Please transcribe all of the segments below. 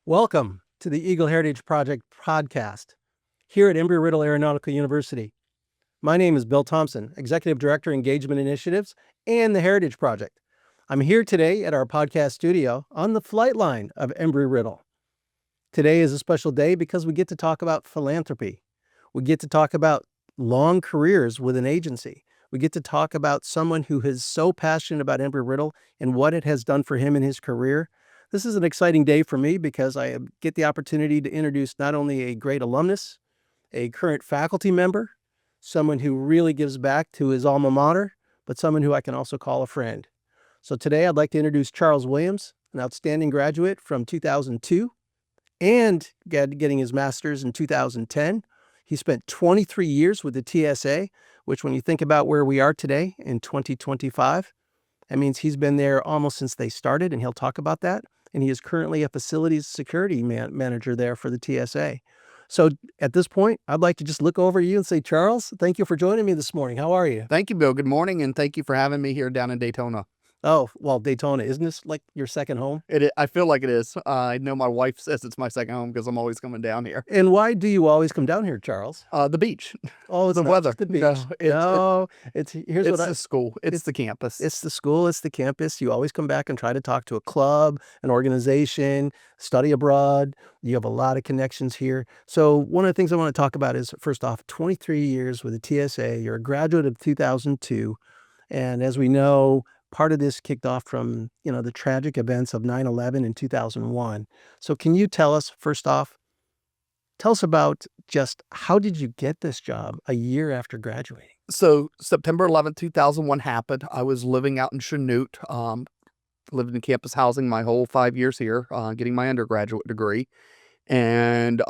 Welcome to the Eagle Heritage Project podcast here at Embry-Riddle Aeronautical University. My name is Bill Thompson, Executive Director, Engagement Initiatives and the Heritage Project. I'm here today at our podcast studio on the flight line of Embry-Riddle. Today is a special day because we get to talk about philanthropy. We get to talk about long careers with an agency. We get to talk about someone who is so passionate about Embry-Riddle and what it has done for him in his career. This is an exciting day for me because I get the opportunity to introduce not only a great alumnus, a current faculty member, someone who really gives back to his alma mater, but someone who I can also call a friend. So today I'd like to introduce Charles Williams, an outstanding graduate from 2002 and getting his master's in 2010. He spent 23 years with the TSA, which when you think about where we are today in 2025, that means he's been there almost since they started, and he'll talk about that. And he is currently a facilities security manager there for the TSA. So at this point, I'd like to just look over you and say, Charles, thank you for joining me this morning. How are you? Thank you, Bill. Good morning, and thank you for having me here down in Daytona. Oh, well, Daytona, isn't this like your second home? I feel like it is. I know my wife says it's my second home because I'm always coming down here. And why do you always come down here, Charles? The beach. Oh, it's the not weather. just the beach. It's the school. It's the campus. It's the school. It's the campus. You always come back and try to talk to a club, an organization, study abroad. You have a lot of connections here. So one of the things I want to talk about is, first off, 23 years with the TSA. You're a graduate of 2002. And as we know, part of this kicked off from, the tragic events of 9/11 in 2001. So can you tell us, first off, tell us about just how did you get this job a year after graduating? So September 11th, 2001 happened. I was living out in Chanute, lived in campus housing my whole 5 years here, getting my undergraduate degree. And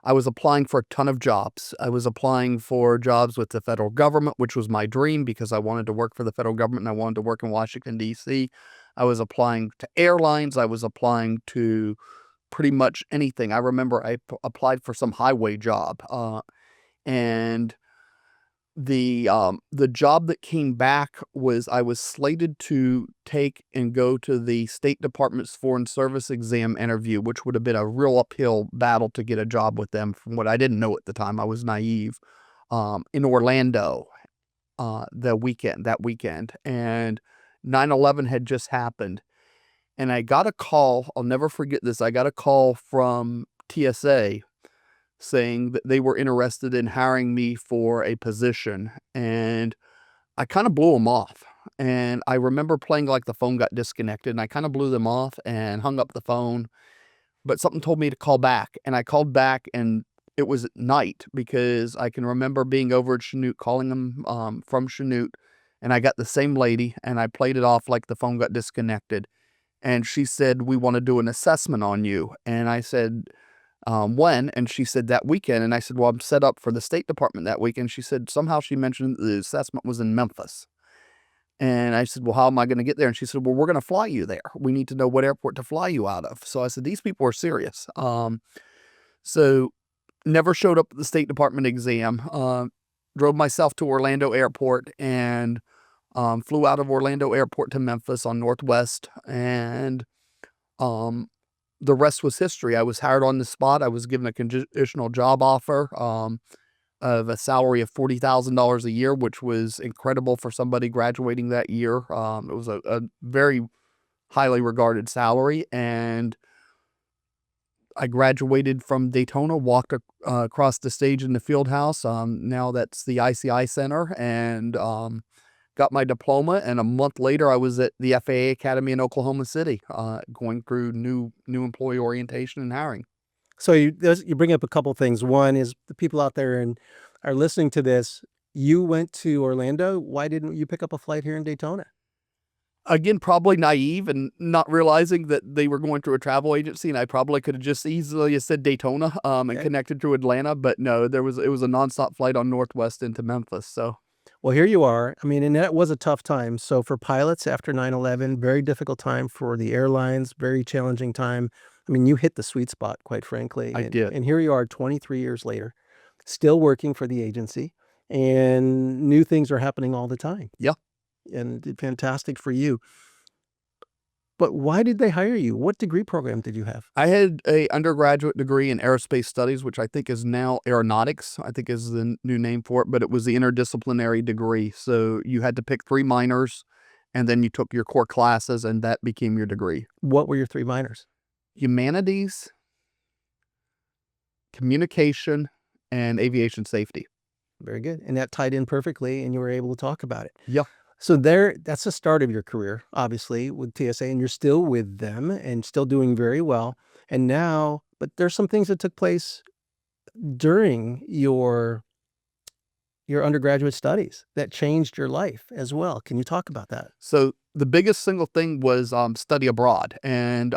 I was applying for a ton of jobs. I was applying for jobs with the federal government, which was my dream because I wanted to work for the federal government and I wanted to work in Washington, D.C. I was applying to airlines. I was applying to pretty much anything. I remember I applied for some highway job, and the job that came back was I was slated to take and go to the State Department's Foreign Service exam interview, which would have been a real uphill battle to get a job with them from what I didn't know at the time. I was naive, in Orlando, that weekend. And 9/11 had just happened. And I got a call. I'll never forget this. I got a call from TSA saying that they were interested in hiring me for a position, and I kind of blew them off. And I remember playing like the phone got disconnected, and I kind of blew them off and hung up the phone, but something told me to call back, and I called back, and it was at night because I can remember being over at Chanute, calling them from Chanute, and I got the same lady, and I played it off like the phone got disconnected, and she said, "We want to do an assessment on you." And I said, when? And she said, that weekend. And I said, well, I'm set up for the State Department that weekend. She said, somehow she mentioned the assessment was in Memphis. And I said, well, how am I going to get there? And she said, well, we're going to fly you there. We need to know what airport to fly you out of. So I said, these people are serious. So never showed up at the State Department exam, drove myself to Orlando Airport and flew out of Orlando Airport to Memphis on Northwest. And the rest was history. I was hired on the spot. I was given a conditional job offer of a salary of $40,000 a year, which was incredible for somebody graduating that year. It was a very highly regarded salary. And I graduated from Daytona, walked across the stage in the field house. Now that's the ICI Center, and got my diploma, and a month later I was at the FAA Academy in Oklahoma City, going through new employee orientation and hiring. So you bring up a couple things. One is the people out there and are listening to this. You went to Orlando. Why didn't you pick up a flight here in Daytona? Again, probably naive and not realizing that they were going through a travel agency, and I probably could have just easily said Daytona and connected through Atlanta. But no, it was a nonstop flight on Northwest into Memphis. So. Well, here you are. I mean, and that was a tough time. So for pilots after 9/11, very difficult time for the airlines, very challenging time. I mean, you hit the sweet spot, quite frankly. I did. And here you are 23 years later, still working for the agency, and new things are happening all the time. Yeah. And fantastic for you. But why did they hire you? What degree program did you have? I had a undergraduate degree in aerospace studies, which I think is now aeronautics, I think is the new name for it, but it was the interdisciplinary degree. So you had to pick 3 minors, and then you took your core classes, and that became your degree. What were your 3 minors? Humanities, communication, and aviation safety. Very good. And that tied in perfectly, and you were able to talk about it. Yeah. So that's the start of your career, obviously, with TSA, and you're still with them and still doing very well. And now, but there's some things that took place during your undergraduate studies that changed your life as well. Can you talk about that? So the biggest single thing was study abroad, and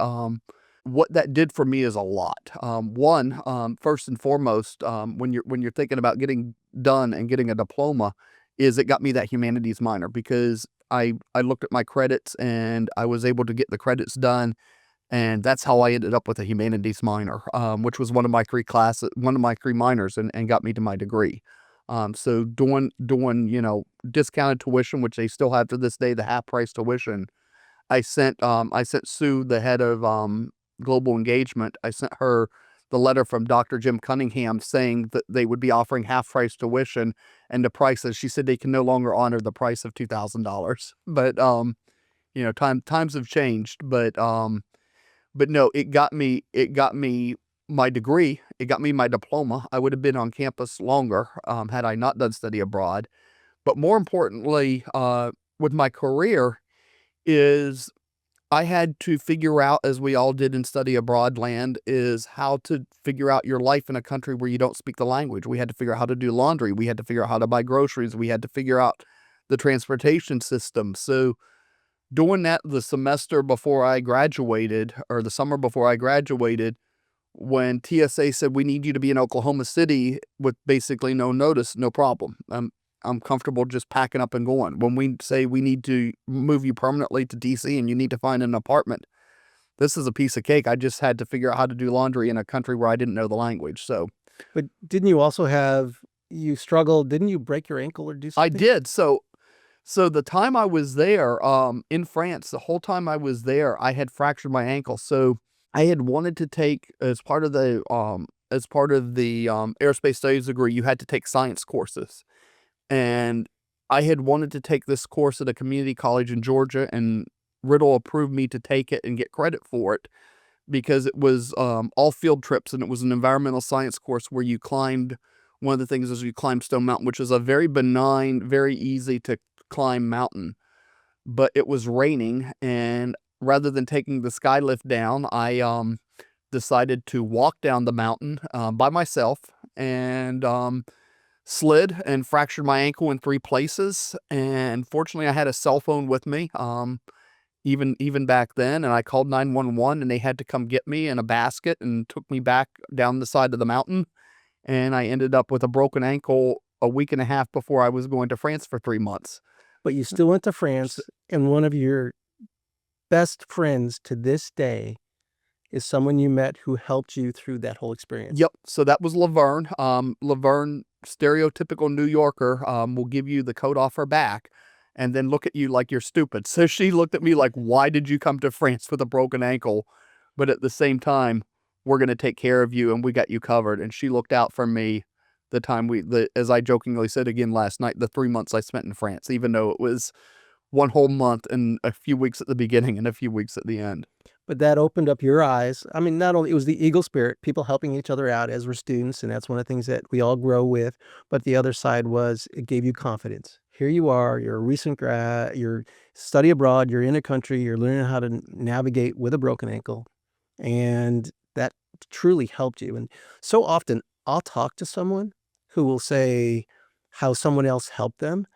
what that did for me is a lot. One, first and foremost, when you're thinking about getting done and getting a diploma, is it got me that humanities minor, because I looked at my credits and I was able to get the credits done, and that's how I ended up with a humanities minor, which was one of my 3 minors, and got me to my degree. So doing discounted tuition, which they still have to this day, the half price tuition. I sent Sue, the head of global engagement. I sent her the letter from Dr. Jim Cunningham saying that they would be offering half price tuition, and the prices, she said they can no longer honor the price of $2,000. But times have changed. But no, it got me my degree. It got me my diploma. I would have been on campus longer had I not done study abroad. But more importantly, with my career, is I had to figure out, as we all did in study abroad land, is how to figure out your life in a country where you don't speak the language. We had to figure out how to do laundry. We had to figure out how to buy groceries. We had to figure out the transportation system. So doing that the semester before I graduated, or the summer before I graduated, when TSA said, we need you to be in Oklahoma City with basically no notice, no problem. I'm comfortable just packing up and going. When we say we need to move you permanently to DC and you need to find an apartment, this is a piece of cake. I just had to figure out how to do laundry in a country where I didn't know the language. So, But didn't you also you struggled? Didn't you break your ankle or do something? I did. So the time I was there, in France, the whole time I was there, I had fractured my ankle. So I had wanted to take, as part of the aerospace studies degree, you had to take science courses. And I had wanted to take this course at a community college in Georgia, and Riddle approved me to take it and get credit for it, because it was all field trips, and it was an environmental science course where you climbed. One of the things is you climb Stone Mountain, which is a very benign, very easy to climb mountain. But it was raining, and rather than taking the sky lift down, I decided to walk down the mountain by myself, and slid and fractured my ankle in 3 places. And fortunately, I had a cell phone with me, even back then, and I called 911, and they had to come get me in a basket and took me back down the side of the mountain. And I ended up with a broken ankle a week and a half before I was going to France for 3 months. But you still went to France, and one of your best friends to this day is someone you met who helped you through that whole experience. Yep. So that was Laverne. Laverne, stereotypical New Yorker, will give you the coat off her back and then look at you like you're stupid. So she looked at me like, why did you come to France with a broken ankle? But at the same time, we're going to take care of you, and we got you covered. And she looked out for me the time as I jokingly said again last night, the 3 months I spent in France, even though it was 1 whole month and a few weeks at the beginning and a few weeks at the end. But that opened up your eyes. I mean, not only it was the Eagle spirit, people helping each other out as we're students, and that's one of the things that we all grow with. But the other side was it gave you confidence. Here you are, you're a recent grad, you're study abroad, you're in a country, you're learning how to navigate with a broken ankle, and that truly helped you. And so often I'll talk to someone who will say how someone else helped them,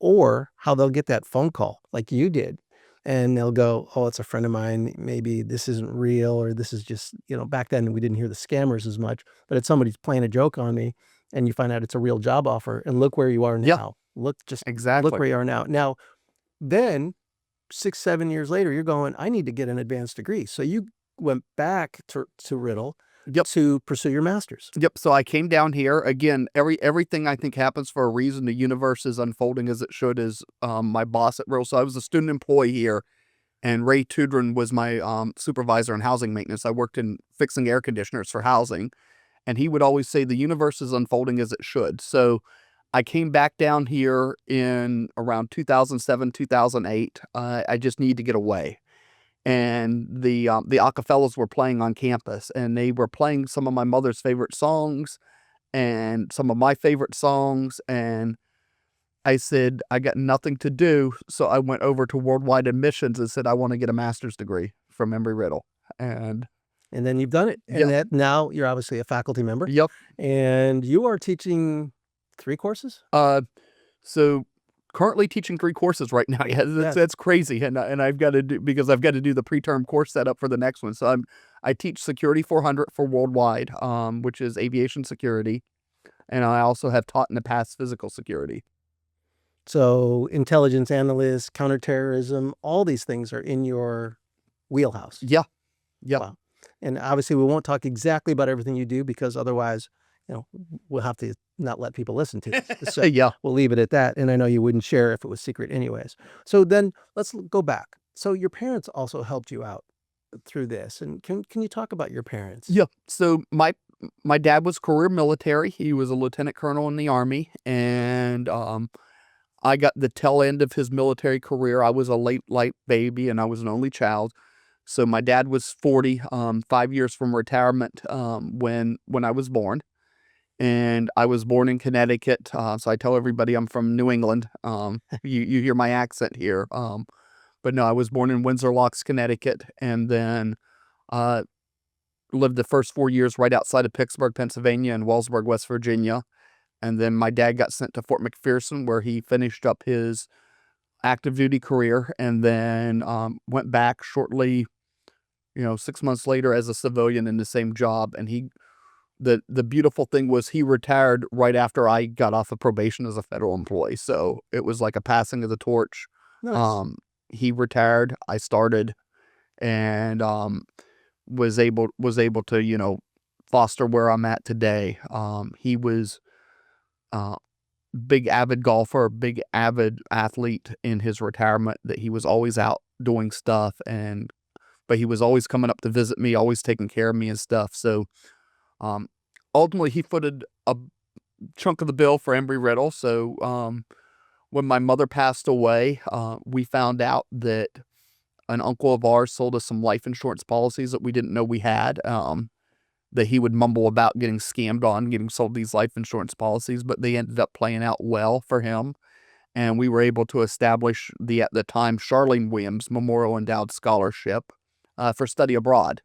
or how they'll get that phone call like you did. And they'll go, oh, it's a friend of mine. Maybe this isn't real, or this is just, back then we didn't hear the scammers as much, but it's somebody's playing a joke on me, and you find out it's a real job offer, and look where you are now. Yeah, Look exactly. where you are now. Now, then 6, 7 years later, you're going, I need to get an advanced degree. So you went back to Riddle. Yep. To pursue your master's. Yep. So I came down here again. Everything I think happens for a reason. The universe is unfolding as it should. As my boss at Riddle. So I was a student employee here And Ray Tudrin was my supervisor in housing maintenance. I worked in fixing air conditioners for housing. And he would always say, the universe is unfolding as it should. So I came back down here in around 2007, 2008. I just needed to get away. And the Acapellas were playing on campus, and they were playing some of my mother's favorite songs and some of my favorite songs. And I said, I got nothing to do. So I went over to Worldwide Admissions and said, I want to get a master's degree from Embry-Riddle. And then you've done it. And Yep. that now you're obviously a faculty member. Yep. And you are teaching 3 courses? So currently teaching 3 courses right now. Yeah, that's crazy. And I've got to do, because I've got to do the preterm course setup for the next one. So I teach Security 400 for Worldwide, which is aviation security. And I also have taught in the past physical security. So intelligence analysts, counterterrorism, all these things are in your wheelhouse. Yeah. Yeah. Wow. And obviously we won't talk exactly about everything you do, because otherwise, we'll have to not let people listen to this. So Yeah. we'll leave it at that. And I know you wouldn't share if it was secret anyways. So then let's go back. So your parents also helped you out through this. And can you talk about your parents? Yeah. So my dad was career military. He was a lieutenant colonel in the Army. And I got the tail end of his military career. I was a late baby, and I was an only child. So my dad was 40, 5 years from retirement when I was born. And I was born in Connecticut. So I tell everybody I'm from New England. You hear my accent here. But no, I was born in Windsor Locks, Connecticut, and then lived the first 4 years right outside of Pittsburgh, Pennsylvania, and Wellsburg, West Virginia. And then my dad got sent to Fort McPherson, where he finished up his active duty career, and then went back shortly, 6 months later as a civilian in the same job. And the beautiful thing was he retired right after I got off of probation as a federal employee. So it was like a passing of the torch. Nice. He retired, I started, and was able to, foster where I'm at today. He was big avid golfer, big avid athlete in his retirement, that he was always out doing stuff, but he was always coming up to visit me, always taking care of me and stuff. So ultimately he footed a chunk of the bill for Embry-Riddle. So when my mother passed away, we found out that an uncle of ours sold us some life insurance policies that we didn't know we had, that he would mumble about getting scammed on, getting sold these life insurance policies, but they ended up playing out well for him. And we were able to establish at the time, Charlene Williams Memorial Endowed Scholarship for study abroad.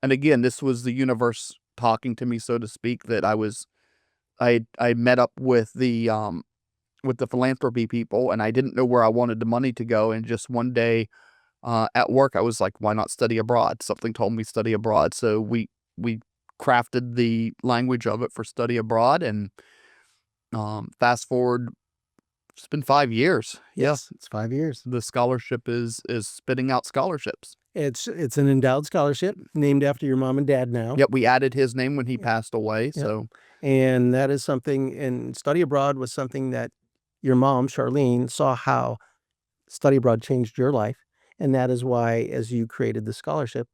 And again, this was the universe talking to me, so to speak, that I met up with the philanthropy people, and I didn't know where I wanted the money to go. And just one day at work, I was like, why not study abroad? Something told me study abroad. So we crafted the language of it for study abroad. And fast forward, it's been 5 years. Yes, it's 5 years. The scholarship is spitting out scholarships. It's an endowed scholarship named after your mom and dad now. Yep, we added his name when he passed away. Yep. So, and that is something, and study abroad was something that your mom, Charlene, saw how study abroad changed your life. And that is why, as you created the scholarship,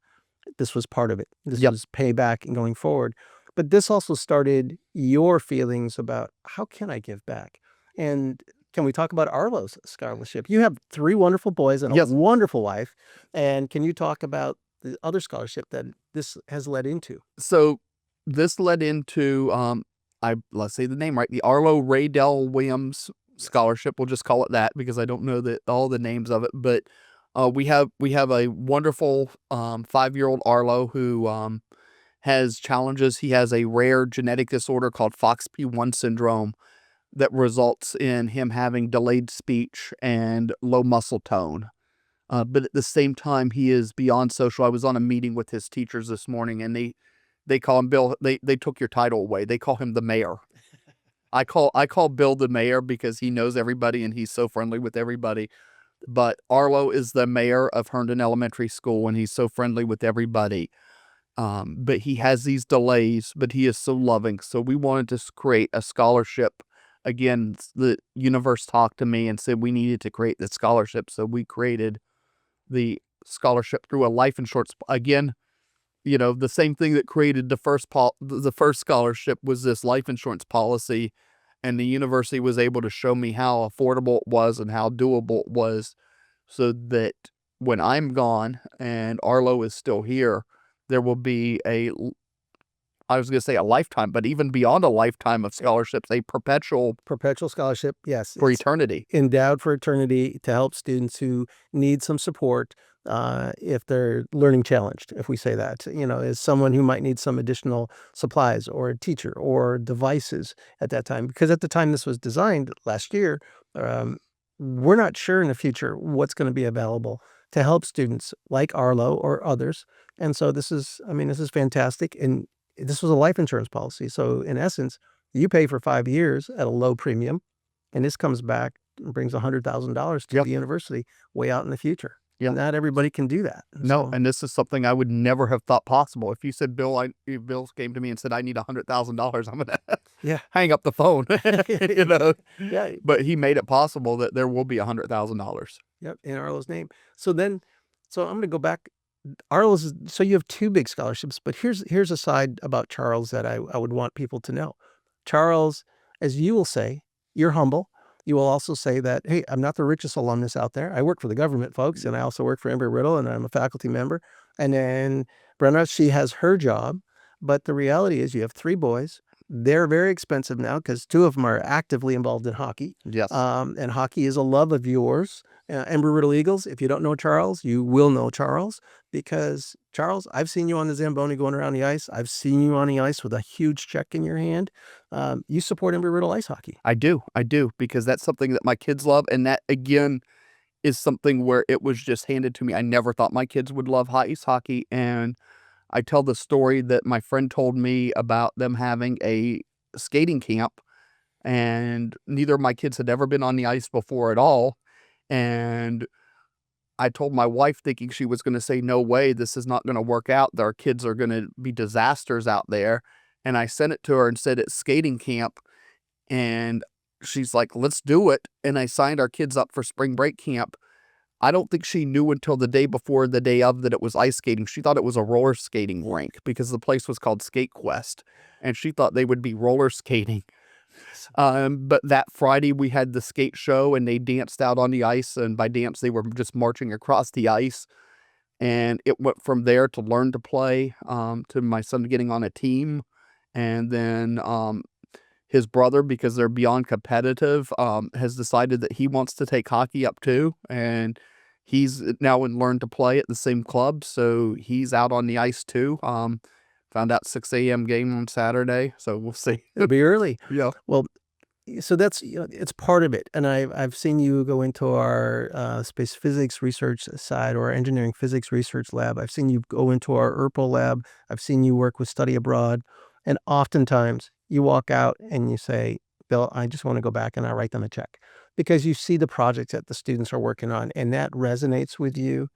this was part of it. This was payback and going forward. But this also started your feelings about, how can I give back? And can we talk about Arlo's scholarship? You have 3 wonderful boys and a wonderful wife. And can you talk about the other scholarship that this has led into? So this led into, let's say the name right, the Arlo Raydell Williams Scholarship. We'll just call it that, because I don't know all the names of it. But we have a wonderful 5-year-old Arlo who has challenges. He has a rare genetic disorder called FOXP1 syndrome that results in him having delayed speech and low muscle tone. But at the same time, he is beyond social. I was on a meeting with his teachers this morning, and they call him Bill. They took your title away. They call him the mayor. I call Bill the mayor because he knows everybody and he's so friendly with everybody. But Arlo is the mayor of Herndon Elementary School, and he's so friendly with everybody. But he has these delays, but he is so loving. So we wanted to create a scholarship. Again, the universe talked to me and said we needed to create this scholarship. So we created the scholarship through a life insurance. Again, the same thing that created the first scholarship was this life insurance policy, and the university was able to show me how affordable it was and how doable it was, so that when I'm gone and Arlo is still here, there will be I was going to say a lifetime, but even beyond a lifetime of scholarships, a perpetual scholarship. Yes. for It's eternity. endowed for eternity to help students who need some support if they're learning challenged, if we say that, as someone who might need some additional supplies or a teacher or devices at that time. Because at the time this was designed last year, we're not sure in the future what's going to be available to help students like Arlo or others. And so this is fantastic. And this was a life insurance policy. So in essence, you pay for 5 years at a low premium, and this comes back and brings $100,000 to Yep. the university way out in the future. Yeah. Not everybody can do that. No, So, and this is something I would never have thought possible. If you said, if Bill came to me and said, I need $100,000, I'm gonna yeah. hang up the phone. Yeah. But he made it possible that there will be $100,000. Yep. In Arlo's name. So I'm going to go back. So you have 2 big scholarships, but here's a side about Charles that I would want people to know. Charles, as you will say, you're humble. You will also say that, hey, I'm not the richest alumnus out there. I work for the government, folks, and I also work for Embry-Riddle, and I'm a faculty member. And then Brenna, she has her job, but the reality is you have 3 boys. They're very expensive now because 2 of them are actively involved in hockey. Yes. And hockey is a love of yours. Embry-Riddle Eagles, if you don't know Charles, you will know Charles, because Charles, I've seen you on the Zamboni going around the ice. I've seen you on the ice with a huge check in your hand. You support Embry-Riddle ice hockey. I do, because that's something that my kids love, and that, again, is something where it was just handed to me. I never thought my kids would love ice hockey, and I tell the story that my friend told me about them having a skating camp, and neither of my kids had ever been on the ice before at all, and I told my wife, thinking she was going to say, no way, this is not going to work out. Our kids are going to be disasters out there. And I sent it to her and said, it's skating camp. And she's like, let's do it. And I signed our kids up for spring break camp. I don't think she knew until the day before the day of that it was ice skating. She thought it was a roller skating rink because the place was called Skate Quest. And she thought they would be roller skating. But that Friday we had the skate show, and they danced out on the ice, and by dance they were just marching across the ice, and it went from there to learn to play, to my son getting on a team, and then his brother, because they're beyond competitive, has decided that he wants to take hockey up too, and he's now in learn to play at the same club, so he's out on the ice too. Found out 6 a.m. game on Saturday, so we'll see. It'll be early. Yeah. Well, so that's, it's part of it. And I've seen you go into our space physics research side, or engineering physics research lab. I've seen you go into our ERPL lab. I've seen you work with study abroad. And oftentimes you walk out and you say, Bill, I just want to go back and I write them a check, because you see the projects that the students are working on and that resonates with you.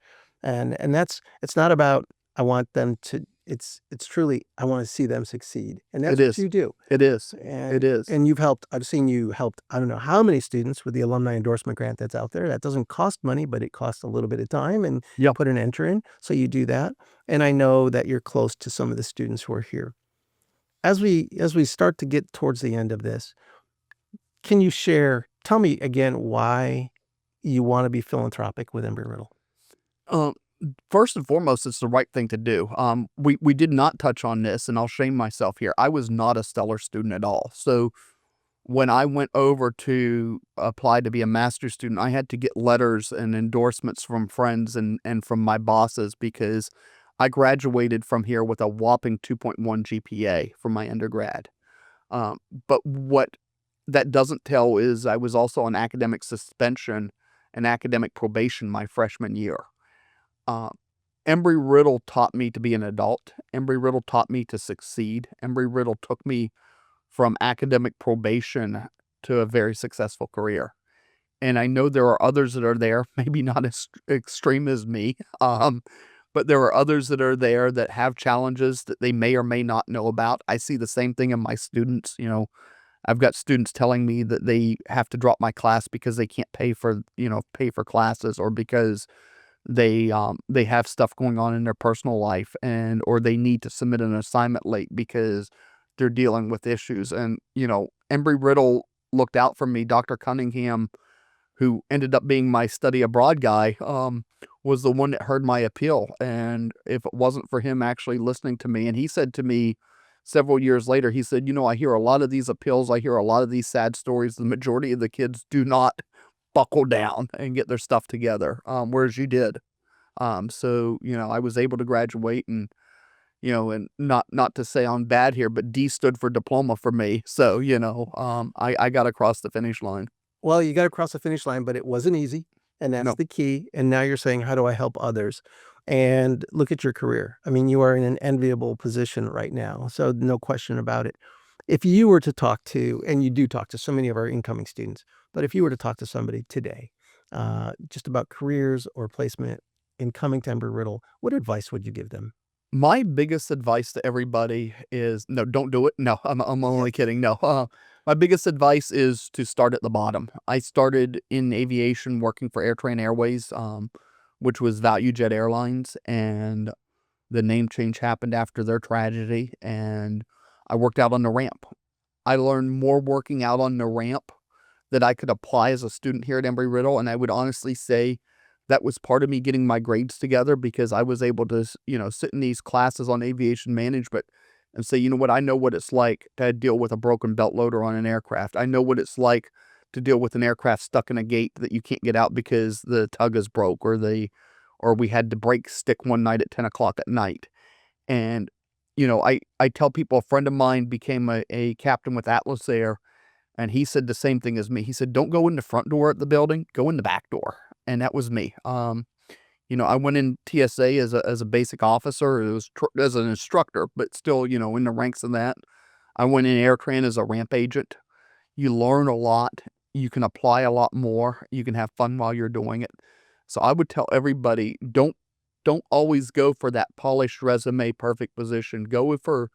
And it's not about, I want them to, it's truly, I want to see them succeed. And that's It what is. you do. It is. And, It is. And I've seen you helped, I don't know how many students with the alumni endorsement grant that's out there. That doesn't cost money, but it costs a little bit of time, and Yeah. put an enter in. So you do that. And I know that you're close to some of the students who are here. As we start to get towards the end of this, can you tell me again why you want to be philanthropic with Embry-Riddle? First and foremost, it's the right thing to do. We did not touch on this, and I'll shame myself here. I was not a stellar student at all. So when I went over to apply to be a master's student, I had to get letters and endorsements from friends and from my bosses, because I graduated from here with a whopping 2.1 GPA from my undergrad. But what that doesn't tell is I was also on academic suspension and academic probation my freshman year. Embry-Riddle taught me to be an adult. Embry-Riddle taught me to succeed. Embry-Riddle took me from academic probation to a very successful career. And I know there are others that are there, maybe not as extreme as me, but there are others that are there that have challenges that they may or may not know about. I see the same thing in my students. I've got students telling me that they have to drop my class because they can't pay for classes, or because they have stuff going on in their personal life, or they need to submit an assignment late because they're dealing with issues. And Embry-Riddle looked out for me. Dr. Cunningham, who ended up being my study abroad guy, was the one that heard my appeal. And if it wasn't for him actually listening to me, and he said to me several years later, he said, I hear a lot of these appeals, I hear a lot of these sad stories. The majority of the kids do not buckle down and get their stuff together, whereas you did. So I was able to graduate, and and not to say I'm bad here, but D stood for diploma for me. So I got across the finish line. Well, you got across the finish line, but it wasn't easy, and that's No. the key. And now you're saying, how do I help others? And look at your career. I mean, you are in an enviable position right now, so no question about it. If you were to talk to, and you do talk to so many of our incoming students, but if you were to talk to somebody today, just about careers or placement in coming to Embry-Riddle, what advice would you give them? My biggest advice to everybody is no, don't do it. No, I'm only kidding. No, my biggest advice is to start at the bottom. I started in aviation working for AirTran Airways, which was ValueJet Airlines, and the name change happened after their tragedy, and I worked out on the ramp. I learned more working out on the ramp that I could apply as a student here at Embry-Riddle, and I would honestly say that was part of me getting my grades together, because I was able to, sit in these classes on aviation management and say, you know what, I know what it's like to deal with a broken belt loader on an aircraft. I know what it's like to deal with an aircraft stuck in a gate that you can't get out because the tug is broke, or we had the brake stick one night at 10 o'clock at night. And, I tell people, a friend of mine became a captain with Atlas Air, and he said the same thing as me. He said, don't go in the front door at the building, go in the back door. And that was me. I went in TSA as a basic officer. It was as an instructor, but still, in the ranks of that. I went in AirTran as a ramp agent. You learn a lot. You can apply a lot more. You can have fun while you're doing it. So I would tell everybody, don't always go for that polished resume, perfect position. Go for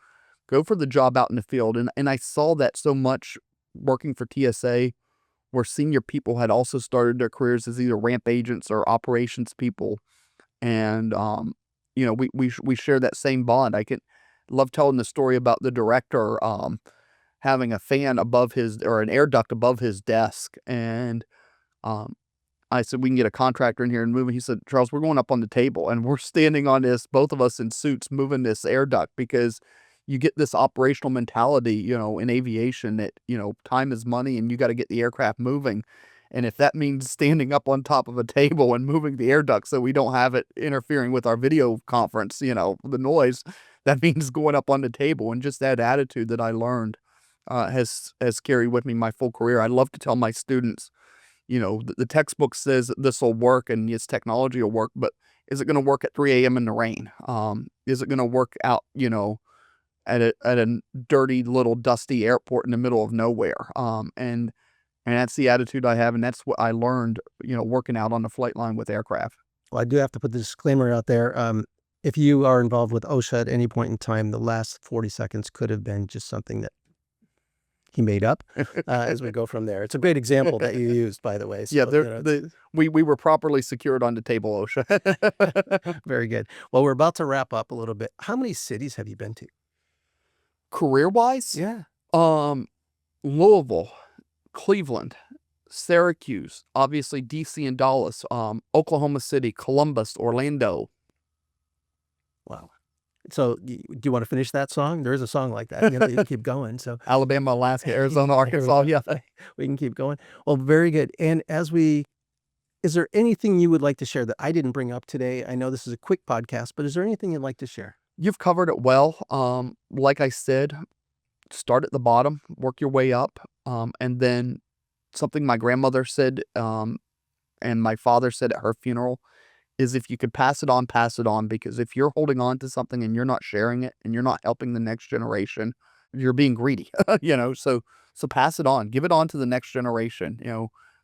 the job out in the field. And I saw that so much working for TSA, where senior people had also started their careers as either ramp agents or operations people. And, we share that same bond. I can love telling the story about the director, having a fan above or an air duct above his desk. And, I said, we can get a contractor in here and move it. He said, Charles, we're going up on the table, and we're standing on this, both of us in suits, moving this air duct, because you get this operational mentality, in aviation, that, time is money and you got to get the aircraft moving. And if that means standing up on top of a table and moving the air duct so we don't have it interfering with our video conference, the noise, that means going up on the table. And just that attitude that I learned has carried with me my full career. I love to tell my students, the textbook says this will work and its technology will work, but is it going to work at 3 a.m. in the rain? Is it going to work out, at a dirty little dusty airport in the middle of nowhere? And that's the attitude I have, and that's what I learned, working out on the flight line with aircraft. Well, I do have to put the disclaimer out there. If you are involved with OSHA at any point in time, the last 40 seconds could have been just something that he made up as we go from there. It's a great example that you used, by the way. So, yeah, we were properly secured on the table, OSHA. Very good. Well, we're about to wrap up a little bit. How many cities have you been to? Career-wise? Yeah. Louisville, Cleveland, Syracuse, obviously DC and Dallas, Oklahoma City, Columbus, Orlando. Wow. So do you want to finish that song? There is a song like that. You can keep going. So Alabama, Alaska, Arizona, Arkansas. Yeah. We can keep going. Well, very good. And is there anything you would like to share that I didn't bring up today? I know this is a quick podcast, but is there anything you'd like to share? You've covered it well. Like I said, start at the bottom, work your way up. And then something my grandmother said, and my father said at her funeral, is if you could pass it on, pass it on. Because if you're holding on to something and you're not sharing it and you're not helping the next generation, you're being greedy, so pass it on, give it on to the next generation.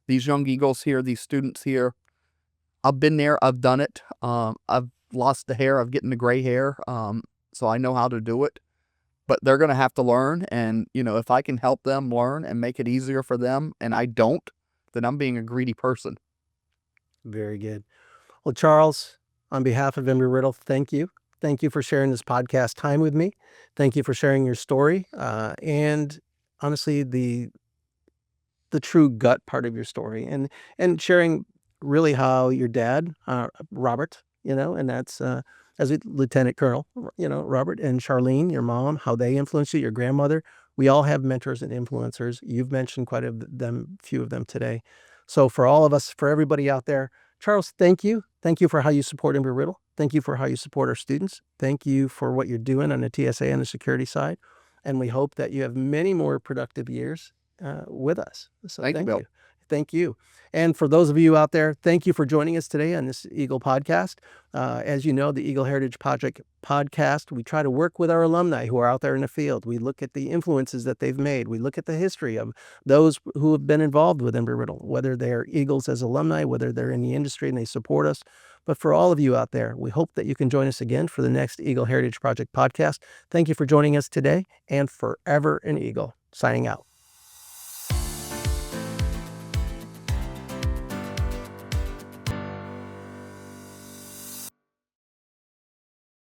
These young eagles here, these students here, I've been there, I've done it. I've lost the hair, I'm getting the gray hair. So I know how to do it, but they're going to have to learn. And, if I can help them learn and make it easier for them, and I don't, then I'm being a greedy person. Very good. Well, Charles, on behalf of Embry-Riddle, thank you. Thank you for sharing this podcast time with me. Thank you for sharing your story and honestly the true gut part of your story, and sharing really how your dad, Robert, and that's as a lieutenant colonel, Robert, and Charlene, your mom, how they influenced you, your grandmother. We all have mentors and influencers. You've mentioned quite a few of them today. So for all of us, for everybody out there, Charles, thank you. Thank you for how you support Embry-Riddle. Thank you for how you support our students. Thank you for what you're doing on the TSA and the security side. And we hope that you have many more productive years with us. So Thank you, Bill. Thank you. And for those of you out there, thank you for joining us today on this Eagle podcast. As you know, the Eagle Heritage Project podcast, we try to work with our alumni who are out there in the field. We look at the influences that they've made. We look at the history of those who have been involved with Embry-Riddle, whether they're Eagles as alumni, whether they're in the industry and they support us. But for all of you out there, we hope that you can join us again for the next Eagle Heritage Project podcast. Thank you for joining us today, and forever an Eagle. Signing out.